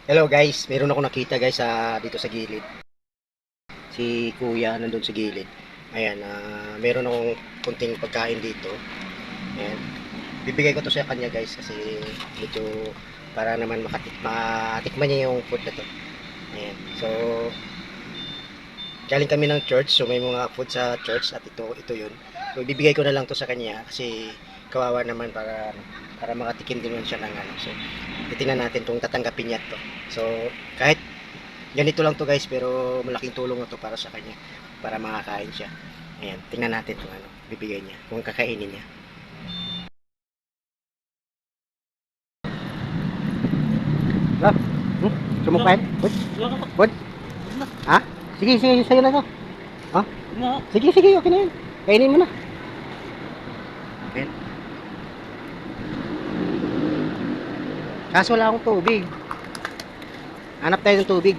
Hello guys, meron ako nakita guys dito sa gilid. Si Kuya nandun sa gilid. Ayan, meron akong kunting pagkain dito. Ayan. Bibigay ko to sa kanya guys kasi medyo para naman matikman niya yung food na to. Ayan. So, galing kami ng church, so may mga food sa church at ito yun. So, bibigay ko na lang to sa kanya kasi kawawa naman para makatikim din naman siya ng ano. So, titingnan natin kung tatanggapin niya to. So, kahit ganito lang to guys, pero malaking tulong na to para sa kanya, para makakain siya. Ayan, tingnan natin kung ano bibigay niya, kung kakainin niya. Ah, sumukain? Bud? Bud? Ha? Sige, sige, sa'yo na to. Ha? Sige, sige, okay na yan. Kainin mo na. Ayan. Kaso wala akong tubig. Hanap tayo ng tubig.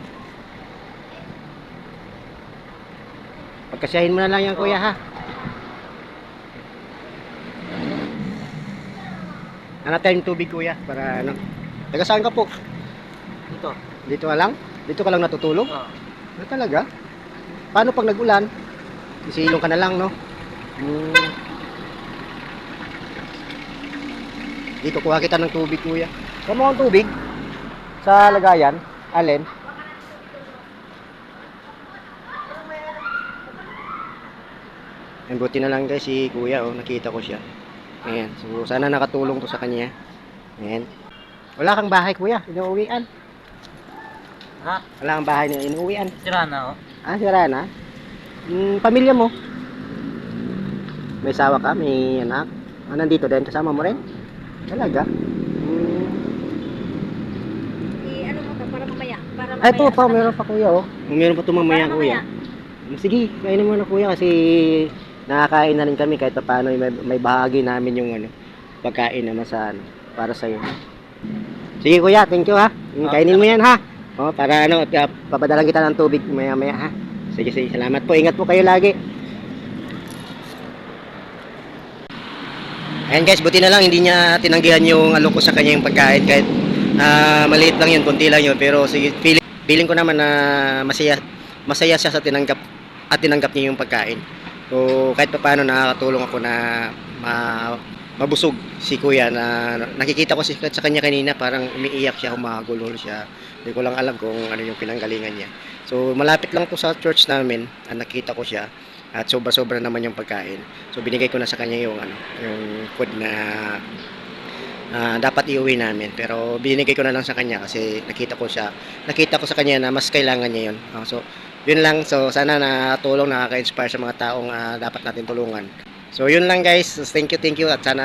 Pagkasyahin mo na lang yan kuya ha. Hanap tayo ng tubig kuya para ano. Taga saan ka po? Dito. Dito ka lang? Dito ka lang natutulog? Oh. Ano talaga? Paano pag nag-ulan? Isilong ka na lang no? Dito kuha kita ng tubig kuya. Saan mo ang tubig? Sa lagayan? Alin? Ang buti na lang guys si kuya oh, nakita ko siya. Ayan, so sana nakatulong to sa kanya. Ayan. Wala kang bahay kuya, inuuwian. Ha? Wala kang bahay na inuuwian. Sira na oh. Ah, sira na? Pamilya mo? May asawa ka? May anak? Ah, nandito din? Kasama mo rin? Talaga? Ano mo to para mamaya. Para Ay, mamaya. ito pa, meron pa kuya oh. Meron pa ito mamaya Para kuya. Sige, kainin mo na kuya kasi nakakain na rin kami kahit paano may bahagi namin yung ano, pagkain naman sa ano, para sa iyo. Sige kuya, thank you ha. Kainin mo yan ha. Oh, para ano, papadalan kita ng tubig maya-maya ha. Sige, sige, salamat po. Ingat po kayo lagi. Ayan guys, buti na lang hindi niya tinanggihan yung alok ko sa kanya yung pagkain kahit maliit lang yun, konti lang yun. Pero sige, feeling ko naman na masaya siya sa tinanggap niya yung pagkain. So kahit pa paano nakakatulong ako na mabusog si kuya na nakikita ko sa kanya kanina parang umiiyak siya, humagulol siya. Hindi ko lang alam kung ano yung pinanggalingan niya. So malapit lang to sa church namin, nakita ko siya at sobra-sobra naman yung pagkain. So binigay ko na sa kanya yung ano, yung food na dapat iuwi namin. Pero binigay ko na lang sa kanya kasi nakita ko sa kanya na mas kailangan niya yun. So yun lang. So sana nakatulong, nakaka-inspire sa mga taong dapat natin tulungan. So yun lang guys. Thank you at sana